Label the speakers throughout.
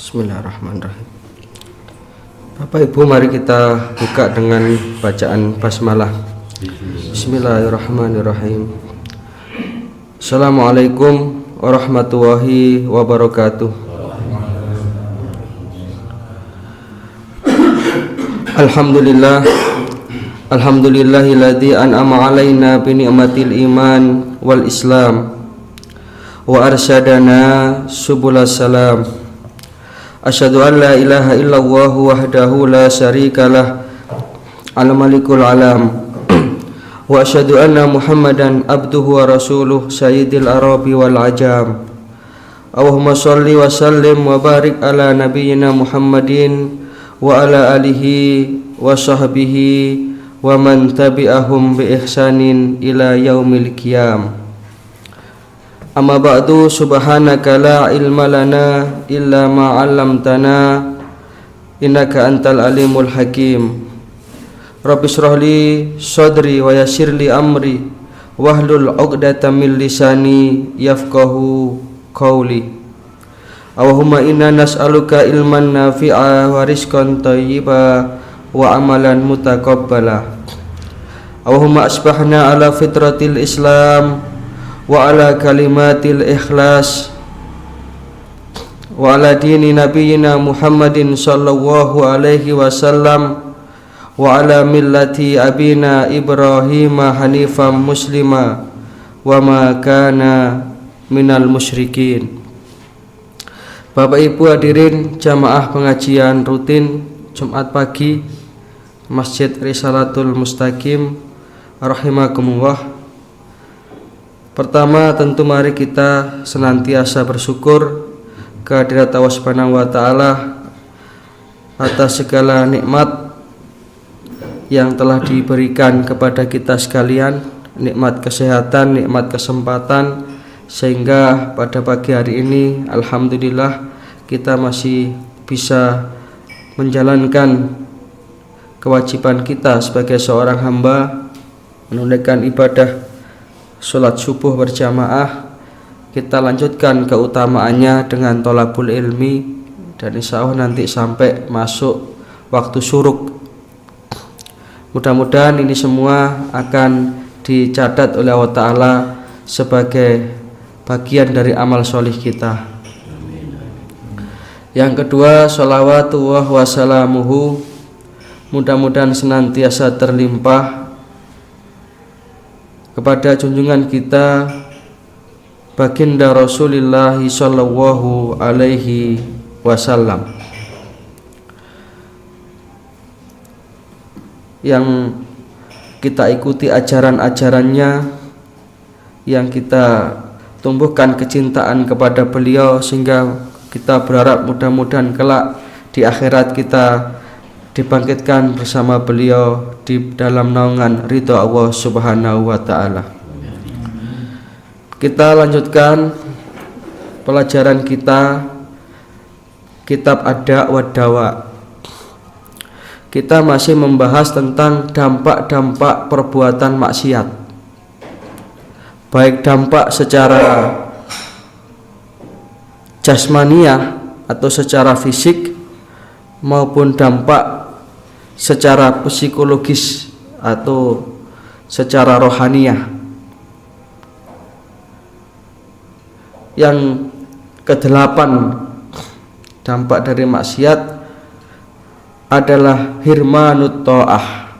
Speaker 1: Bismillahirrahmanirrahim. Bapak Ibu, mari kita buka dengan bacaan basmalah. Bismillahirrahmanirrahim. Assalamualaikum warahmatullahi wabarakatuh. Alhamdulillahilladzi an'ama alaina bi ni'matil iman wal islam wa arsyadana subulas salam. Asyhadu an la ilaha illallah wahdahu la syarikalah al-malikul alam wa asyhadu anna Muhammadan abduhu wa rasuluh sayyidil arabi wal ajam. Allahumma shalli wa sallim wa barik ala nabiyyina Muhammadin wa ala alihi wa sahbihi wa man tabi'ahum bi ihsanin ila yaumil qiyam. Amma ba'du, subhanaka la ilma lana illa ma 'allamtana innaka antal alimul hakim. Rabbi shrah li sadri wa yassir li amri wahlul 'uqdatam min lisani yafqahu qawli. Allahumma inna nas'aluka ilman nafi'a wa rizqan thayyiba wa amalan mutaqabbala. Allahumma asbahna ala fitratil islam wa ala kalimatil ikhlas wa ala dini nabiyyina Muhammadin sallallahu alaihi wasallam wa ala millati abina Ibrahim hanifan muslima wa ma kana minal musyrikin. Bapak Ibu hadirin jamaah pengajian rutin Jumat pagi Masjid Risalatul Mustaqim rahimakumullah. Pertama, tentu mari kita senantiasa bersyukur kehadirat Allah Subhanahu wa taala atas segala nikmat yang telah diberikan kepada kita sekalian, nikmat kesehatan, nikmat kesempatan, sehingga pada pagi hari ini alhamdulillah kita masih bisa menjalankan kewajiban kita sebagai seorang hamba, menunaikan ibadah sholat subuh berjamaah. Kita lanjutkan keutamaannya dengan thalabul ilmi, dan insya Allah nanti sampai masuk waktu syuruk. Mudah-mudahan ini semua akan dicatat oleh Allah Ta'ala sebagai bagian dari amal solih kita. Yang kedua, sholawatullah wassalamuhu, mudah-mudahan senantiasa terlimpah kepada junjungan kita baginda Rasulullah sallallahu alaihi wasallam, yang kita ikuti ajaran-ajarannya, yang kita tumbuhkan kecintaan kepada beliau, sehingga kita berharap mudah-mudahan kelak di akhirat kita dibangkitkan bersama beliau di dalam naungan ridha Allah Subhanahu wa taala. Kita lanjutkan pelajaran kita kitab Ad-Da' wa Dawa. Kita masih membahas tentang dampak-dampak perbuatan maksiat, baik dampak secara jasmaniah atau secara fisik maupun dampak secara psikologis atau secara rohaniah. Yang kedelapan dampak dari maksiat adalah hirmanut ta'ah.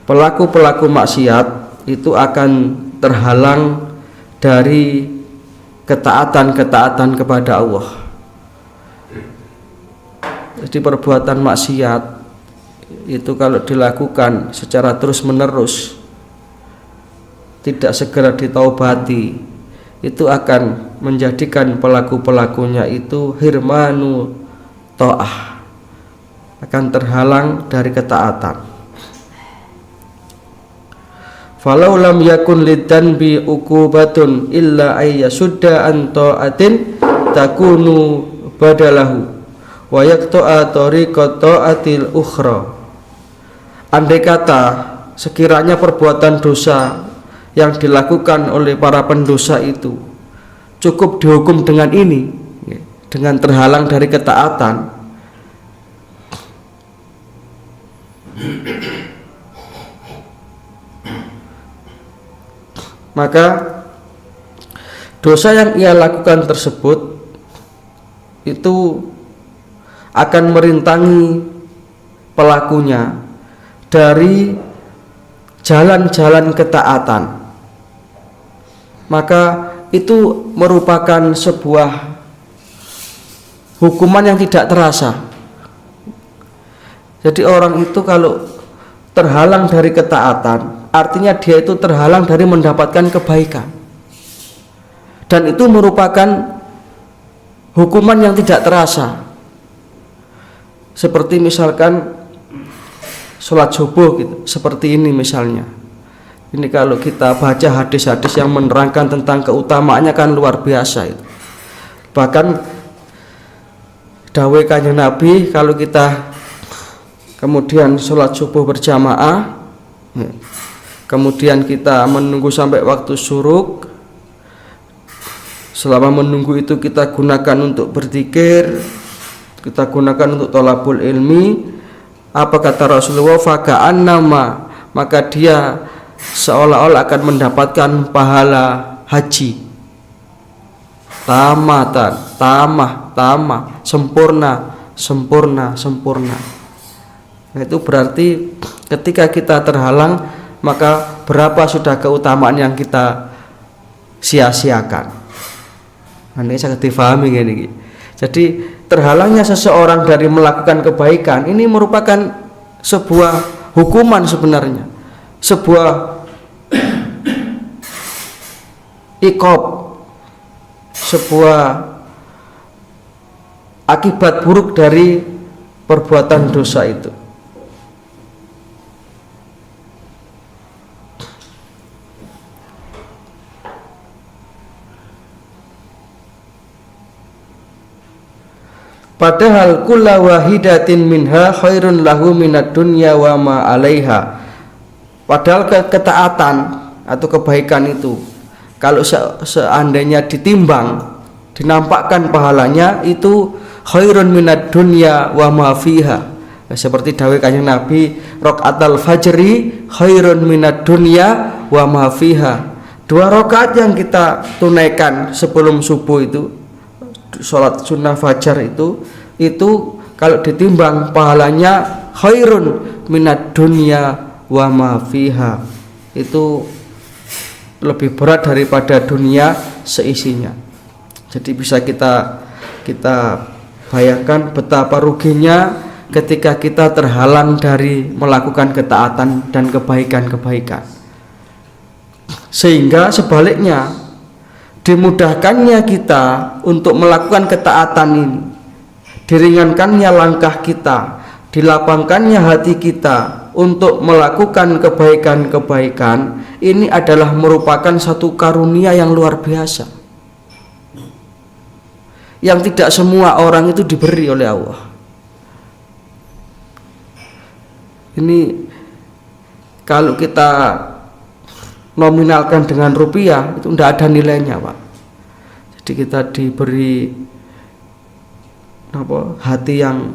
Speaker 1: Pelaku-pelaku maksiat itu akan terhalang dari ketaatan-ketaatan kepada Allah. Jadi perbuatan maksiat itu kalau dilakukan secara terus-menerus, tidak segera ditaubati, itu akan menjadikan pelaku-pelakunya itu hirmanu ta'ah, akan terhalang dari ketaatan. Falau lam yakun lidzanbi uqubatun illa ayyasudda an ta'atin takunu badalahu wa yaqta'a tariqat ta'atil ukhra. Andai kata sekiranya perbuatan dosa yang dilakukan oleh para pendosa itu cukup dihukum dengan ini, dengan terhalang dari ketaatan, maka dosa yang ia lakukan tersebut itu akan merintangi pelakunya dari jalan-jalan ketaatan. Maka itu merupakan sebuah hukuman yang tidak terasa. Jadi orang itu kalau terhalang dari ketaatan, artinya dia itu terhalang dari mendapatkan kebaikan. Dan itu merupakan hukuman yang tidak terasa. Seperti misalkan sholat subuh gitu, seperti ini misalnya. Ini kalau kita baca hadis-hadis yang menerangkan tentang keutamaannya kan luar biasa itu. Bahkan dawuh Kanjeng Nabi, kalau kita kemudian sholat subuh berjamaah, kemudian kita menunggu sampai waktu syuruk, selama menunggu itu kita gunakan untuk berzikir, kita gunakan untuk thalabul ilmi. Apa kata Rasulullah? Faka'annama, maka dia seolah-olah akan mendapatkan pahala haji. Tamah, sempurna. Nah, itu berarti ketika kita terhalang, maka berapa sudah keutamaan yang kita sia-siakan. Nah, ini sangat difahami ini. Jadi terhalangnya seseorang dari melakukan kebaikan ini merupakan sebuah hukuman sebenarnya, sebuah iqab, sebuah akibat buruk dari perbuatan dosa itu. Padahal kulla wahidatin minha khairun lahu minad dunya wa ma 'alaiha. Padahal ketaatan atau kebaikan itu kalau seandainya ditimbang, dinampakkan pahalanya itu khairun minad dunya wa ma fiha. Seperti dawuh Kanjeng Nabi, raqatul fajri khairun minad dunya wa ma fiha. 2 rakaat yang kita tunaikan sebelum subuh itu, sholat sunnah fajar itu kalau ditimbang pahalanya khairun minad dunya wa ma fiha, itu lebih berat daripada dunia seisinya. Jadi bisa kita bayangkan betapa ruginya ketika kita terhalang dari melakukan ketaatan dan kebaikan-kebaikan. Sehingga sebaliknya, dimudahkannya kita untuk melakukan ketaatan ini, diringankannya langkah kita, dilapangkannya hati kita untuk melakukan kebaikan-kebaikan, ini adalah merupakan satu karunia yang luar biasa, yang tidak semua orang itu diberi oleh Allah. Ini kalau kita nominalkan dengan rupiah itu tidak ada nilainya, Pak. Jadi kita diberi hati yang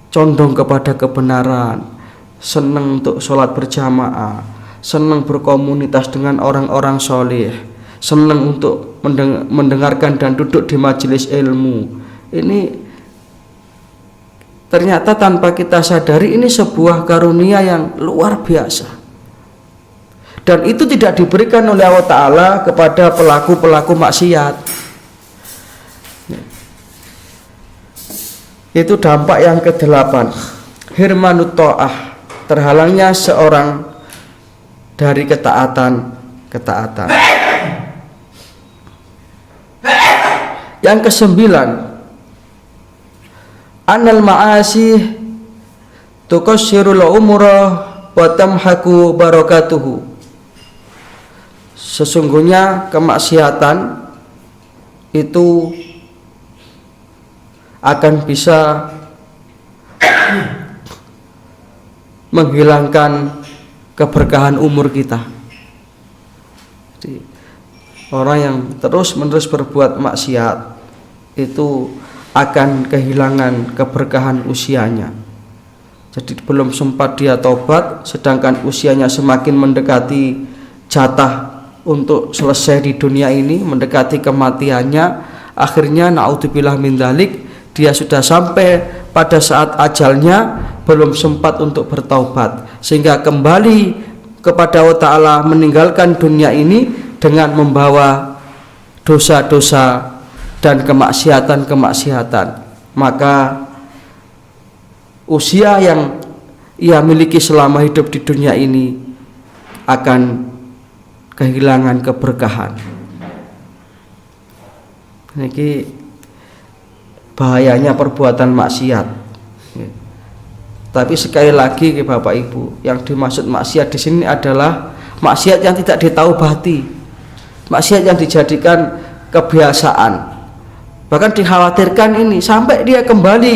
Speaker 1: condong kepada kebenaran, senang untuk sholat berjamaah, senang berkomunitas dengan orang-orang soleh, senang untuk mendengarkan dan duduk di majelis ilmu. Ini ternyata tanpa kita sadari ini sebuah karunia yang luar biasa. Dan itu tidak diberikan oleh Allah Ta'ala kepada pelaku-pelaku maksiat. Itu dampak yang ke-8, hirmanut ta'ah, terhalangnya seorang dari ketaatan. Yang ke-9, anal ma'asi tuqassirul umrah wa tamhaku barakatuhu. Sesungguhnya kemaksiatan itu akan bisa menghilangkan keberkahan umur kita. Jadi, orang yang terus-menerus berbuat maksiat itu akan kehilangan keberkahan usianya. Jadi belum sempat dia tobat, sedangkan usianya semakin mendekati jatah untuk selesai di dunia ini, mendekati kematiannya. Akhirnya naudzubillah min dzalik, dia sudah sampai pada saat ajalnya, belum sempat untuk bertaubat, sehingga kembali kepada Allah Ta'ala, meninggalkan dunia ini dengan membawa dosa-dosa dan kemaksiatan-kemaksiatan. Maka usia yang ia miliki selama hidup di dunia ini akan kehilangan keberkahan. Ini bahayanya perbuatan maksiat. Tapi sekali lagi Bapak Ibu, yang dimaksud maksiat di sini adalah maksiat yang tidak ditaubati, maksiat yang dijadikan kebiasaan. Bahkan dikhawatirkan ini sampai dia kembali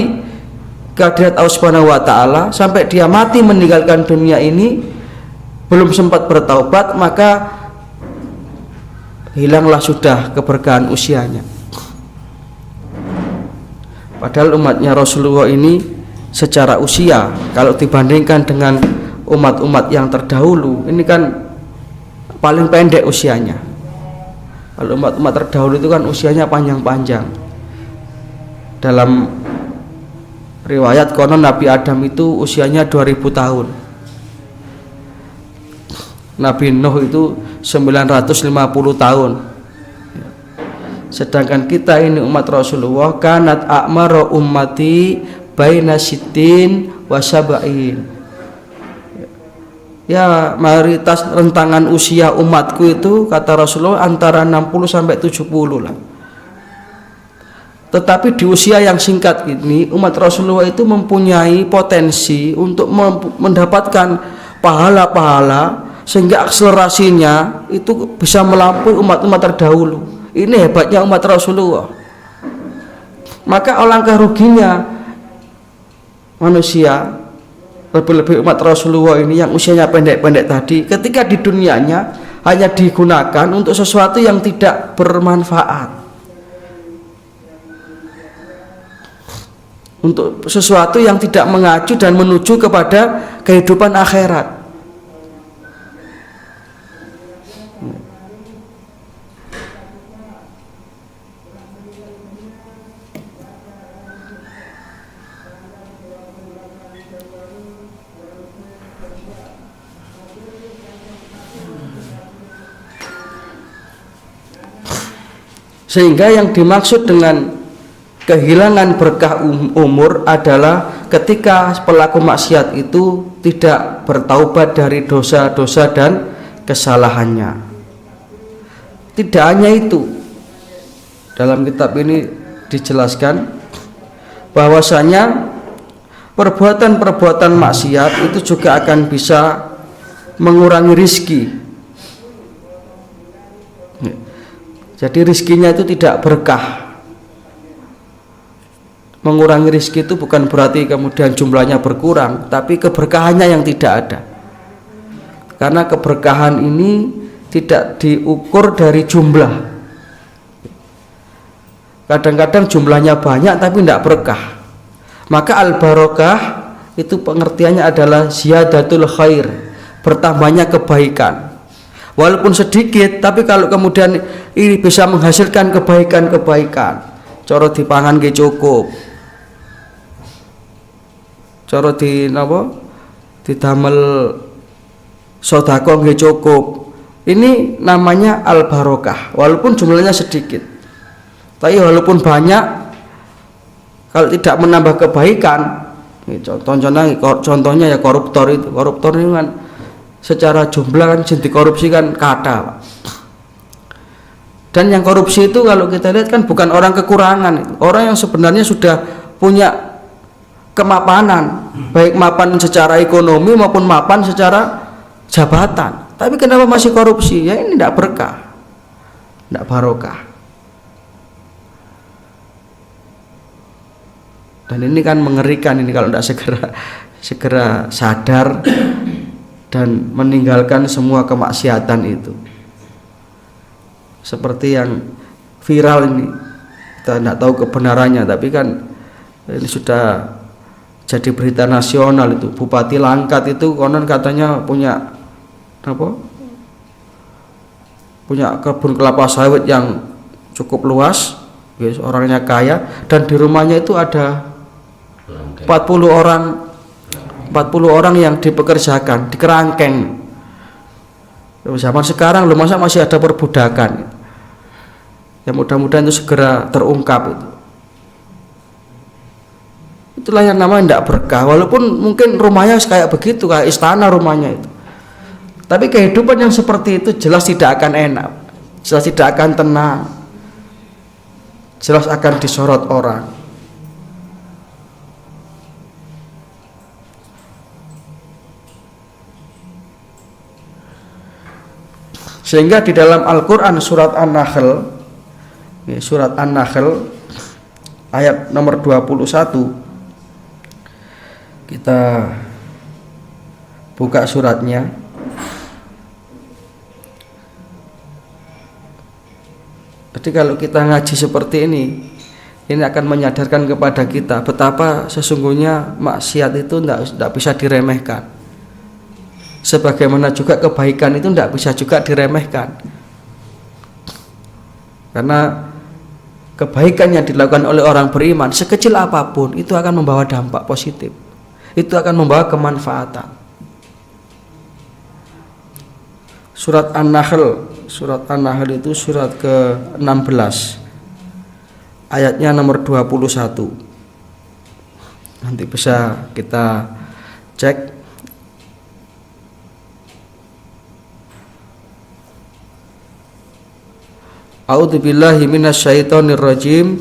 Speaker 1: ke hadirat Allah Subhanahu wa Ta'ala, sampai dia mati meninggalkan dunia ini belum sempat bertaubat, maka hilanglah sudah keberkahan usianya. Padahal umatnya Rasulullah ini secara usia, kalau dibandingkan dengan umat-umat yang terdahulu, ini kan paling pendek usianya. Kalau umat-umat terdahulu itu kan usianya panjang-panjang. Dalam riwayat konon Nabi Adam itu usianya 2000 tahun. Nabi Nuh itu 950 tahun. Sedangkan kita ini umat Rasulullah, kanat a'maru ummati baina sittin wa sab'in. Ya, mayoritas rentangan usia umatku itu kata Rasulullah antara 60 sampai 70 lah. Tetapi di usia yang singkat ini umat Rasulullah itu mempunyai potensi untuk mendapatkan pahala-pahala, sehingga akselerasinya itu bisa melampaui umat-umat terdahulu. Ini hebatnya umat Rasulullah. Maka alangkah ruginya manusia, lebih-lebih umat Rasulullah ini yang usianya pendek-pendek tadi, ketika di dunianya hanya digunakan untuk sesuatu yang tidak bermanfaat, untuk sesuatu yang tidak mengacu dan menuju kepada kehidupan akhirat. Sehingga yang dimaksud dengan kehilangan berkah umur adalah ketika pelaku maksiat itu tidak bertaubat dari dosa-dosa dan kesalahannya. Tidak hanya itu, dalam kitab ini dijelaskan bahwasanya perbuatan-perbuatan maksiat itu juga akan bisa mengurangi rizki. Jadi rizkinya itu tidak berkah. Mengurangi rizki itu bukan berarti kemudian jumlahnya berkurang, tapi keberkahannya yang tidak ada. Karena keberkahan ini tidak diukur dari jumlah. Kadang-kadang jumlahnya banyak tapi tidak berkah. Maka al-barokah itu pengertiannya adalah ziyadatul khair, bertambahnya kebaikan. Walaupun sedikit, tapi kalau kemudian ini bisa menghasilkan kebaikan-kebaikan. Coro dipangan nggih cukup. Coro di napa? Didamel sedekah nggih cukup. Ini namanya al-barokah, walaupun jumlahnya sedikit. Tapi walaupun banyak, kalau tidak menambah kebaikan, contohnya ya koruptor itu. Koruptor ini kan secara jumlah kan jadi korupsi kan kata. Dan yang korupsi itu kalau kita lihat kan bukan orang kekurangan, itu orang yang sebenarnya sudah punya kemapanan, baik mapan secara ekonomi maupun mapan secara jabatan. Tapi kenapa masih korupsi? Ya ini tidak berkah, tidak barokah. Dan ini kan mengerikan ini kalau tidak segera sadar dan meninggalkan semua kemaksiatan itu. Seperti yang viral ini, kita tidak tahu kebenarannya, tapi kan ini sudah jadi berita nasional itu. Bupati Langkat itu konon katanya punya kebun kelapa sawit yang cukup luas, guys, orangnya kaya, dan di rumahnya itu ada 40 orang yang dipekerjakan di kerangkeng. Zaman sekarang loh, masa masih ada perbudakan? Ya mudah-mudahan itu segera terungkap itu. Itulah yang namanya tidak berkah, walaupun mungkin rumahnya kayak begitu, kayak istana rumahnya itu. Tapi kehidupan yang seperti itu jelas tidak akan enak, jelas tidak akan tenang, jelas akan disorot orang. Sehingga di dalam Al-Quran surat An-Nahl, ayat nomor 21, kita buka suratnya. Jadi kalau kita ngaji seperti ini akan menyadarkan kepada kita betapa sesungguhnya maksiat itu tidak bisa diremehkan. Sebagaimana juga kebaikan itu tidak bisa juga diremehkan. Karena kebaikan yang dilakukan oleh orang beriman sekecil apapun itu akan membawa dampak positif. Itu akan membawa kemanfaatan. Surat An-Nahl itu surat ke-16, ayatnya nomor 21. Nanti bisa kita cek. A'udzubillahi minasyaitonirrajim.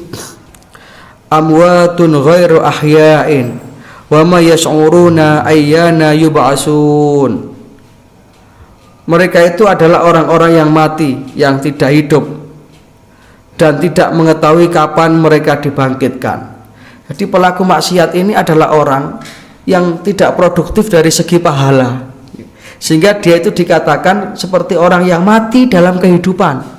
Speaker 1: Amwatun ghairu ahya'in wa ma yash'uruna ayyana yub'atsun. Mereka itu adalah orang-orang yang mati, yang tidak hidup dan tidak mengetahui kapan mereka dibangkitkan. Jadi pelaku maksiat ini adalah orang yang tidak produktif dari segi pahala, sehingga dia itu dikatakan seperti orang yang mati dalam kehidupan.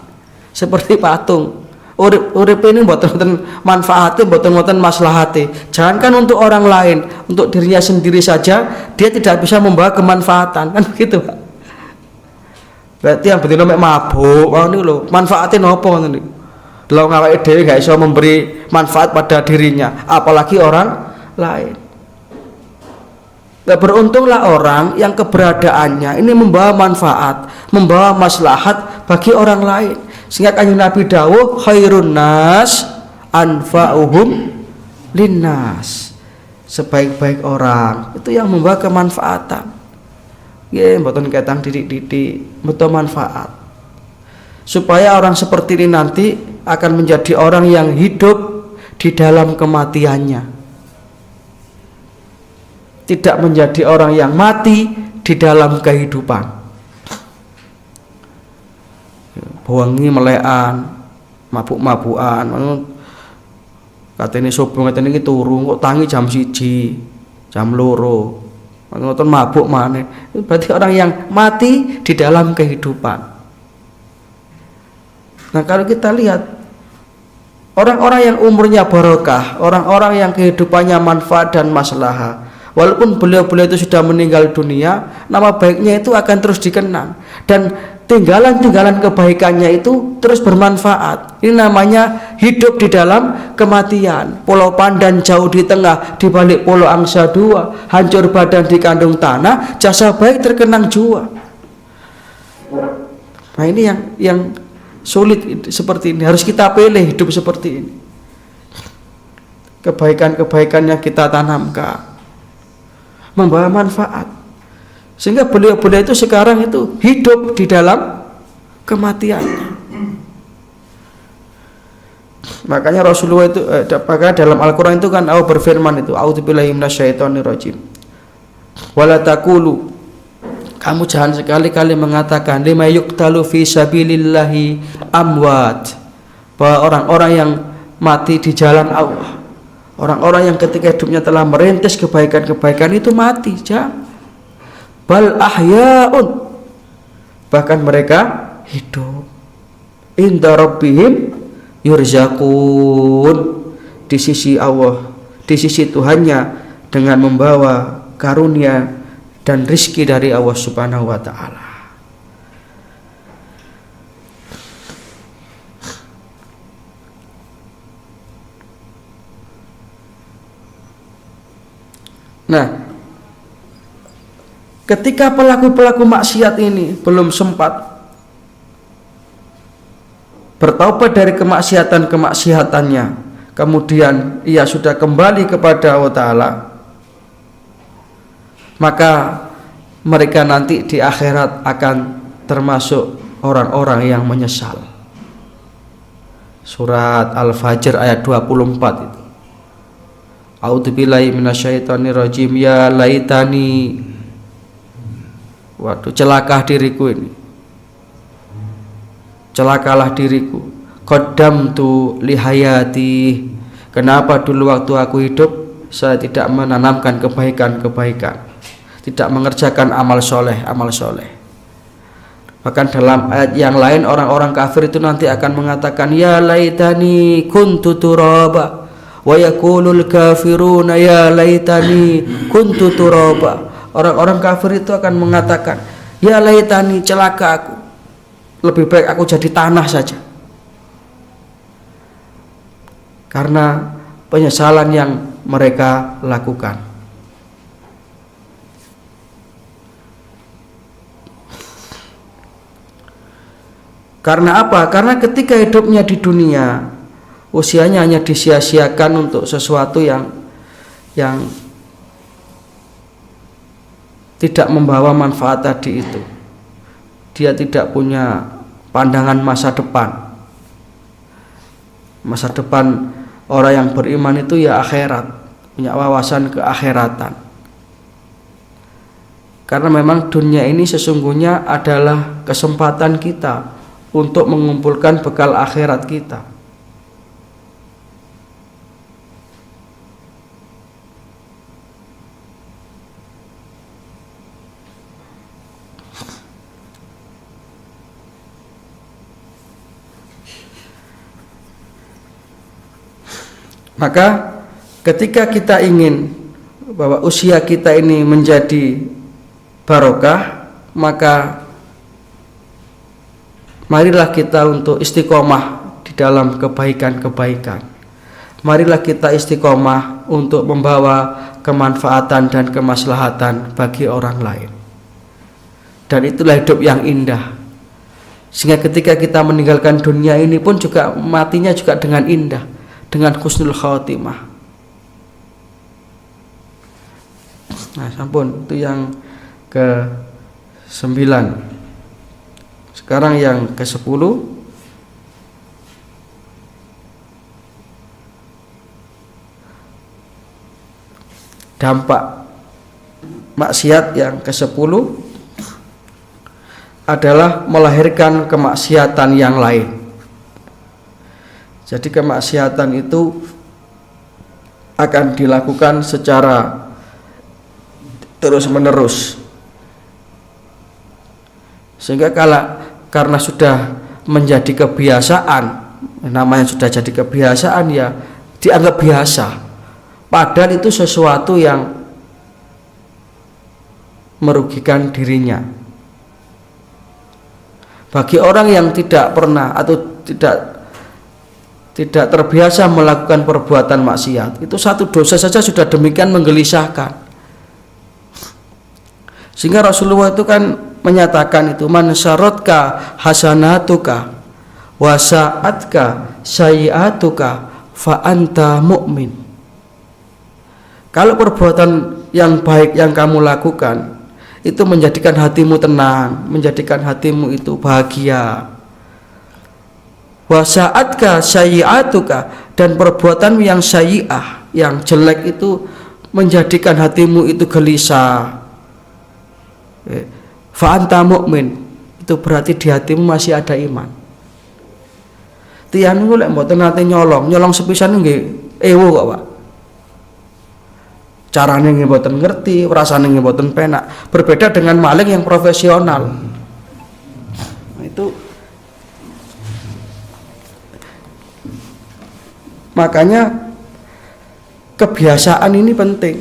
Speaker 1: Seperti patung, urip ini mboten manfaatnya, mboten maslahate. Jangankan untuk orang lain, untuk dirinya sendiri saja dia tidak bisa membawa kemanfaatan, kan begitu, Pak. Berarti yang betul mek mabuk, niku lho, manfaatnya nopo ngoten niku. Lha awake dhewe gak iso memberi manfaat pada dirinya, apalagi orang lain. Nah, beruntunglah orang yang keberadaannya ini membawa manfaat, membawa maslahat bagi orang lain. Sehingga Kanjeng Nabi dawuh khairun nas anfa'uhum linnas. Sebaik-baik orang itu yang membawa kemanfaatan. Nggih, mboten ketang didik-didik, betul manfaat. Supaya orang seperti ini nanti akan menjadi orang yang hidup di dalam kematiannya. Tidak menjadi orang yang mati di dalam kehidupan. Wangi melekan, mabuk-mabukan, katanya subuh katanya ini turu kok tangi jam 1, jam 2, ngoten mabuk maneh. Itu berarti orang yang mati di dalam kehidupan. Nah, kalau kita lihat orang-orang yang umurnya barokah, orang-orang yang kehidupannya manfaat dan maslahah, walaupun beliau-beliau itu sudah meninggal dunia, nama baiknya itu akan terus dikenang dan tinggalan-tinggalan kebaikannya itu terus bermanfaat. Ini namanya hidup di dalam kematian. Pulau Pandan jauh di tengah, di balik Pulau Angsa 2, hancur badan di kandung tanah, jasa baik terkenang jua. Nah, ini yang sulit seperti ini. Harus kita pilih hidup seperti ini. Kebaikan-kebaikan yang kita tanamkan membawa manfaat. Sehingga beliau-beliau itu sekarang itu hidup di dalam kematiannya. Makanya Rasulullah itu dalam Al-Quran itu kan Allah berfirman itu, a'udzubillahi minasyaitonirrajim. Wala taqulu, kamu jangan sekali-kali mengatakan lima yuqtalu fi sabilillahi amwat, bahwa orang-orang yang mati di jalan Allah, orang-orang yang ketika hidupnya telah merintis kebaikan-kebaikan itu mati. Jangan. Bal ahya'un, bahkan mereka hidup inda rabbihim yurzaqun, di sisi Allah, di sisi Tuhannya, dengan membawa karunia dan rizki dari Allah Subhanahu wa ta'ala. Nah, ketika pelaku-pelaku maksiat ini belum sempat bertaubat dari kemaksiatan-kemaksiatannya, kemudian ia sudah kembali kepada Allah Ta'ala, maka mereka nanti di akhirat akan termasuk orang-orang yang menyesal. Surat Al-Fajr ayat 24 itu. A'udzubillahi minasyaitonirrajim, ya laitani, waduh celaka diriku ini, celakalah diriku, qaddamtu lihayati, kenapa dulu waktu aku hidup saya tidak menanamkan kebaikan-kebaikan, tidak mengerjakan amal soleh. Bahkan dalam ayat yang lain orang-orang kafir itu nanti akan mengatakan, ya laitani kuntu turaba, wa yaqulul kafiruna ya laitani kuntu turaba. Orang-orang kafir itu akan mengatakan, ya laitani, celaka aku, lebih baik aku jadi tanah saja. Karena penyesalan yang mereka lakukan. Karena apa? Karena ketika hidupnya di dunia, usianya hanya disia-siakan untuk sesuatu yang tidak membawa manfaat tadi itu. Dia tidak punya pandangan masa depan. Masa depan orang yang beriman itu ya akhirat, punya wawasan keakhiratan. Karena memang dunia ini sesungguhnya adalah kesempatan kita untuk mengumpulkan bekal akhirat kita. Maka ketika kita ingin bahwa usia kita ini menjadi barokah, maka marilah kita untuk istiqomah di dalam kebaikan-kebaikan. Marilah kita istiqomah untuk membawa kemanfaatan dan kemaslahatan bagi orang lain. Dan itulah hidup yang indah. Sehingga ketika kita meninggalkan dunia ini pun juga matinya juga dengan indah, dengan husnul khatimah. Nah, sampun, itu yang ke-9. Sekarang yang ke-10. Dampak maksiat yang ke-10 adalah melahirkan kemaksiatan yang lain. Jadi kemaksiatan itu akan dilakukan secara terus-menerus. Sehingga karena sudah menjadi kebiasaan, namanya sudah jadi kebiasaan ya dianggap biasa. Padahal itu sesuatu yang merugikan dirinya. Bagi orang yang tidak pernah atau tidak terbiasa melakukan perbuatan maksiat, itu satu dosa saja sudah demikian menggelisahkan. Sehingga Rasulullah itu kan menyatakan itu, man syarotka hasanatuka wa sa'atka sayyi'atuka fa anta mu'min. Kalau perbuatan yang baik yang kamu lakukan itu menjadikan hatimu tenang, menjadikan hatimu itu bahagia. Wa sa'atka sayyi'atuka, dan perbuatan yang sayyi'ah, yang jelek itu menjadikan hatimu itu gelisah. Fa anta mu'min, itu berarti di hatimu masih ada iman. Tiyan niku lek mboten nate nyolong sepisan nggih ewo kok, Pak. Carane nggih mboten ngerti, rasane nggih mboten penak. Berbeda dengan maling yang profesional. Nah, itu Makanya kebiasaan ini penting.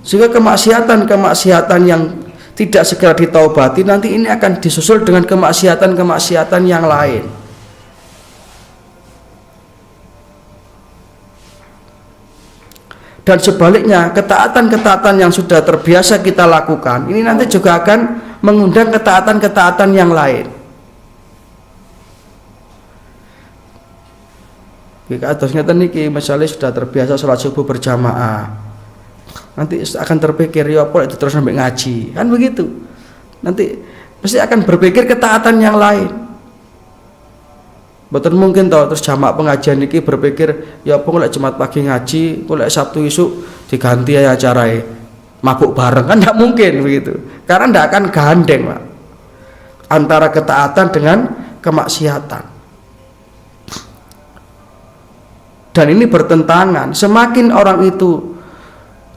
Speaker 1: Sehingga kemaksiatan yang tidak segera ditaubati nanti ini akan disusul dengan kemaksiatan yang lain. Dan sebaliknya, ketaatan yang sudah terbiasa kita lakukan ini nanti juga akan mengundang ketaatan yang lain. Jika atasnya niki misalnya sudah terbiasa sholat subuh berjamaah, nanti akan terpikir ya apa itu terus sampai ngaji, kan begitu. Nanti pasti akan berpikir ketaatan yang lain. Betul mungkin toh terus jamak pengajian niki berpikir ya apa kalau Jumat pagi ngaji, kalau Sabtu isuk diganti ya acaranya mabuk bareng, kan tidak mungkin begitu. Karena tidak akan gandeng Pak, antara ketaatan dengan kemaksiatan. Dan ini bertentangan. Semakin orang itu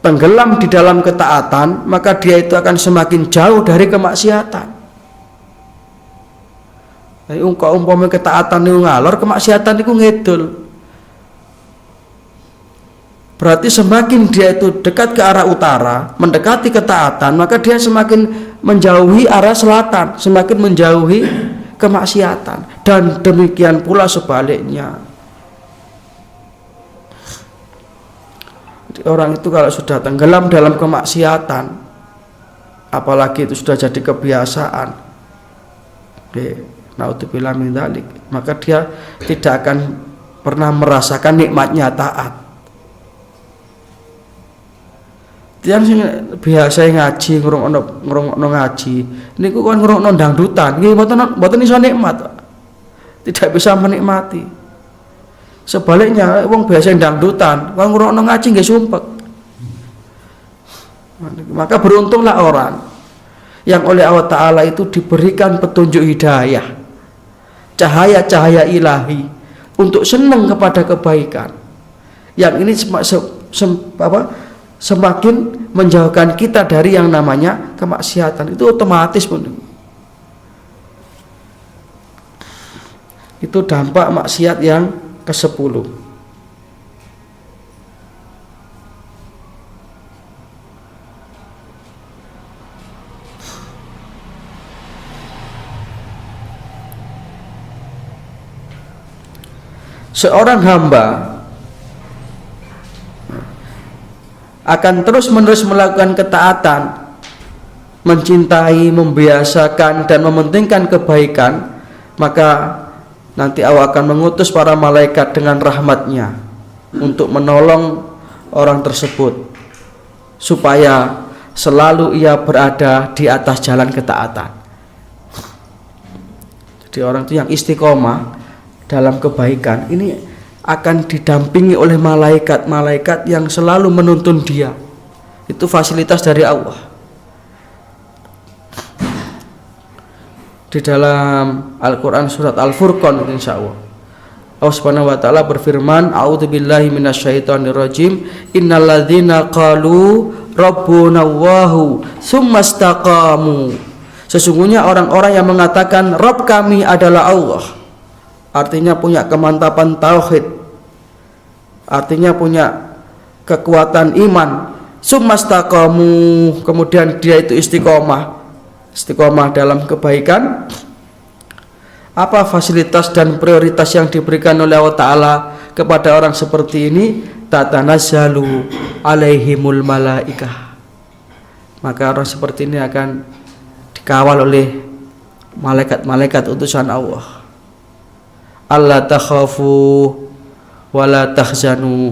Speaker 1: tenggelam di dalam ketaatan, maka dia itu akan semakin jauh dari kemaksiatan. Kok umpama ketaatan itu ngalor, kemaksiatan itu ngedul. Berarti semakin dia itu dekat ke arah utara, mendekati ketaatan, maka dia semakin menjauhi arah selatan, semakin menjauhi kemaksiatan. Dan demikian pula sebaliknya. Orang itu kalau sudah tenggelam dalam kemaksiatan, apalagi itu sudah jadi kebiasaan, naudzubillah min dzalik, maka dia tidak akan pernah merasakan nikmatnya taat. Tiang sing biasa ngaji, ngrungokno ngaji, niku kan ngrungokno dangdutan, nggih mboten iso nikmat. Tidak bisa menikmati. Sebaliknya wong biasa dangdutan, wong ngrungokno ngaji nggih sumpek. Maka beruntunglah orang yang oleh Allah Ta'ala itu diberikan petunjuk hidayah, cahaya-cahaya ilahi untuk senang kepada kebaikan. Yang ini semakin menjauhkan kita dari yang namanya kemaksiatan. Itu otomatis pun. Itu dampak maksiat yang ke-10. Seorang hamba akan terus-menerus melakukan ketaatan, mencintai, membiasakan dan mementingkan kebaikan, maka nanti Allah akan mengutus para malaikat dengan rahmatnya untuk menolong orang tersebut supaya selalu ia berada di atas jalan ketaatan. Jadi orang itu yang istiqomah dalam kebaikan ini akan didampingi oleh malaikat-malaikat yang selalu menuntun dia. Itu fasilitas dari Allah. Di dalam Al-Quran surat Al-Furqan, insyaallah Allah Subhanahu wa taala berfirman, a'udzubillahi minasyaitonirrajim, innalladzina qalu rabbunallahu tsumastaqamu. Sesungguhnya orang-orang yang mengatakan Rabb kami adalah Allah, artinya punya kemantapan tauhid, artinya punya kekuatan iman, tsumastaqamu, kemudian dia itu istiqomah dalam kebaikan. Apa fasilitas dan prioritas yang diberikan oleh Allah Ta'ala kepada orang seperti ini? Tatanazzalu alaihimul malaikah, maka orang seperti ini akan dikawal oleh malaikat-malaikat utusan Allah. Alla takhafu wala tahzanu.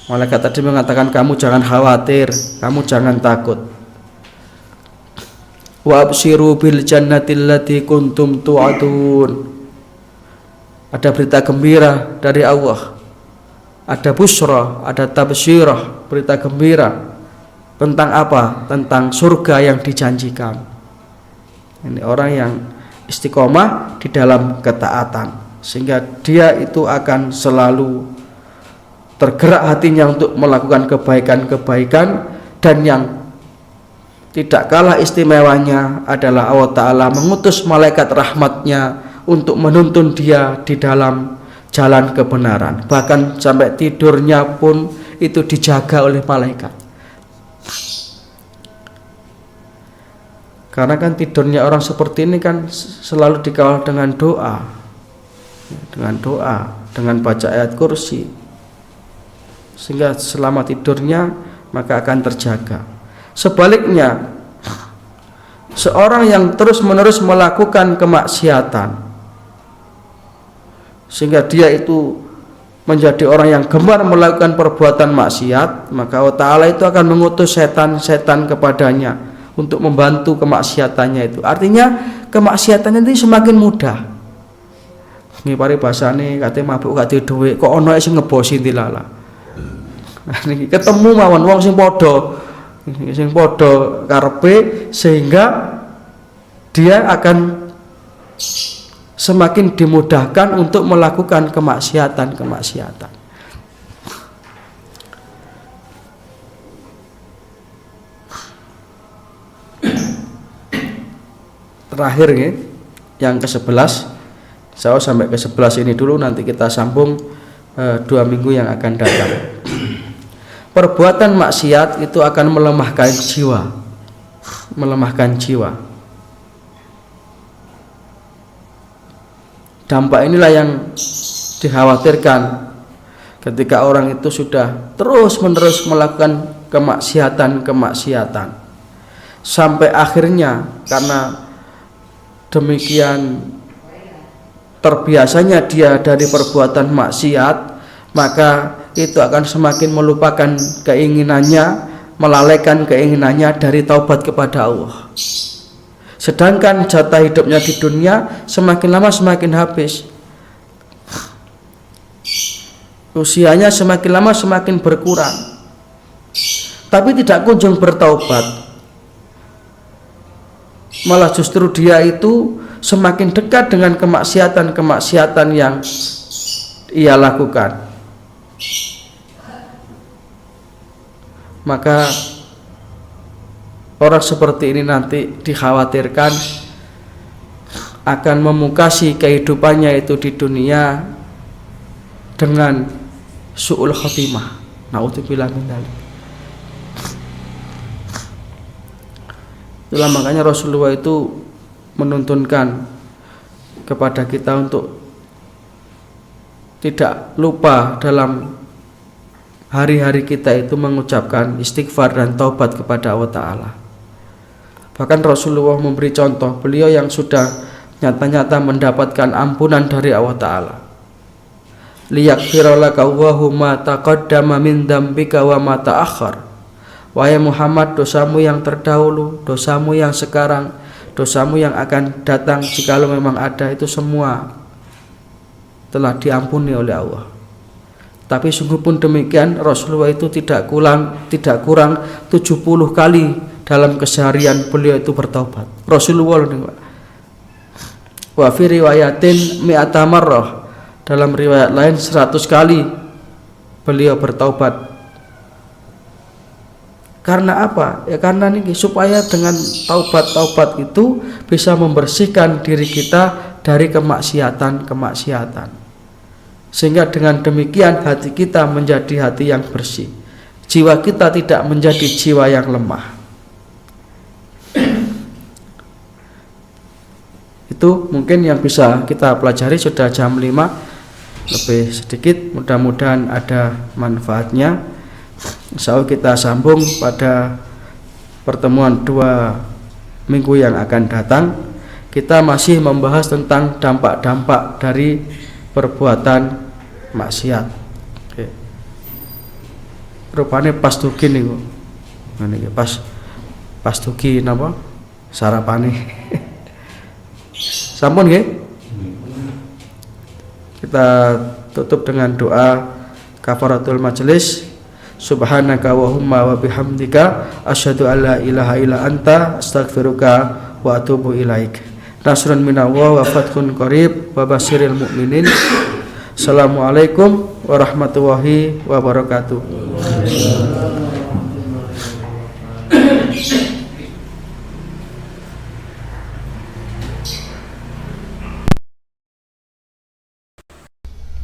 Speaker 1: Malaikat tadi mengatakan kamu jangan khawatir, kamu jangan takut. Wa abshiru bil jannati allati kuntum tu'adun. Ada berita gembira dari Allah, ada busra, ada tabsyirah, berita gembira tentang apa? Tentang surga yang dijanjikan. Ini orang yang istiqomah di dalam ketaatan, sehingga dia itu akan selalu tergerak hatinya untuk melakukan kebaikan-kebaikan. Dan yang tidak kalah istimewanya adalah Allah Ta'ala mengutus malaikat rahmatnya untuk menuntun dia di dalam jalan kebenaran. Bahkan sampai tidurnya pun itu dijaga oleh malaikat. Karena kan tidurnya orang seperti ini kan selalu dikawal dengan doa, dengan baca ayat kursi, sehingga selama tidurnya maka akan terjaga. Sebaliknya, seorang yang terus-menerus melakukan kemaksiatan sehingga dia itu menjadi orang yang gemar melakukan perbuatan maksiat, maka Allah Ta'ala itu akan mengutus setan-setan kepadanya untuk membantu kemaksiatannya itu. Artinya kemaksiatannya itu semakin mudah. Ini paribasane katanya mabuk gak duwe, kok ono sing ngebosi dilala. Ketemu mawon wong sing padha karepe, sehingga dia akan semakin dimudahkan untuk melakukan kemaksiatan. Terakhir nih, yang ke-11. Saya sampai ke-11 ini dulu, nanti kita sambung 2 minggu yang akan datang. Perbuatan maksiat itu akan melemahkan jiwa. Dampak inilah yang dikhawatirkan ketika orang itu sudah terus-menerus melakukan kemaksiatan, sampai akhirnya karena demikian terbiasanya dia dari perbuatan maksiat, maka itu akan semakin melupakan keinginannya, melalaikan keinginannya dari taubat kepada Allah. Sedangkan jatah hidupnya di dunia semakin lama semakin habis, usianya semakin lama semakin berkurang, tapi tidak kunjung bertaubat. Malah justru dia itu semakin dekat dengan kemaksiatan yang ia lakukan. Maka orang seperti ini nanti dikhawatirkan akan memungkasi kehidupannya itu di dunia dengan su'ul khotimah. Na'udzubillah min dzalik. Itulah makanya Rasulullah itu menuntunkan kepada kita untuk tidak lupa dalam hari-hari kita itu mengucapkan istighfar dan taubat kepada Allah Ta'ala. Bahkan Rasulullah memberi contoh, beliau yang sudah nyata-nyata mendapatkan ampunan dari Allah Ta'ala. Liyaghfira laka Allahu ma taqaddama min dzambika wa ma ta'akhkhar. Wahai Muhammad, dosamu yang terdahulu, dosamu yang sekarang, dosamu yang akan datang, jikalau memang ada, itu semua telah diampuni oleh Allah. Tapi sungguh pun demikian, Rasulullah itu tidak kurang 70 kali dalam keseharian beliau itu bertaubat. Rasulullah wa fi riwayatin mi'ata marrah, dalam riwayat lain 100 kali beliau bertaubat. Karena apa? Ya karena ini supaya dengan taubat itu bisa membersihkan diri kita dari kemaksiatan. Sehingga dengan demikian hati kita menjadi hati yang bersih. Jiwa kita tidak menjadi jiwa yang lemah. Itu mungkin yang bisa kita pelajari. Sudah jam 5 lebih sedikit, mudah-mudahan ada manfaatnya. Insya Allah kita sambung pada pertemuan 2 minggu yang akan datang. Kita masih membahas tentang dampak-dampak dari perbuatan maksiat. Oke. Rupanya pas tuki niku. Niki pas tuki napa? Sarapane. Sampun nggih. Kita tutup dengan doa kafaratul majelis. Subhanaka wa humma wa bihamdika asyhadu an la ilaha illa anta astaghfiruka wa atubu ilaik. Nasrun minallah wa fathun qarib wa basyiril mu'minin. Assalamualaikum warahmatullahi wabarakatuh.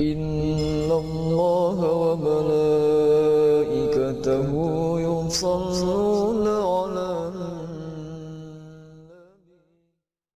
Speaker 2: إن الله وملائكته يصلون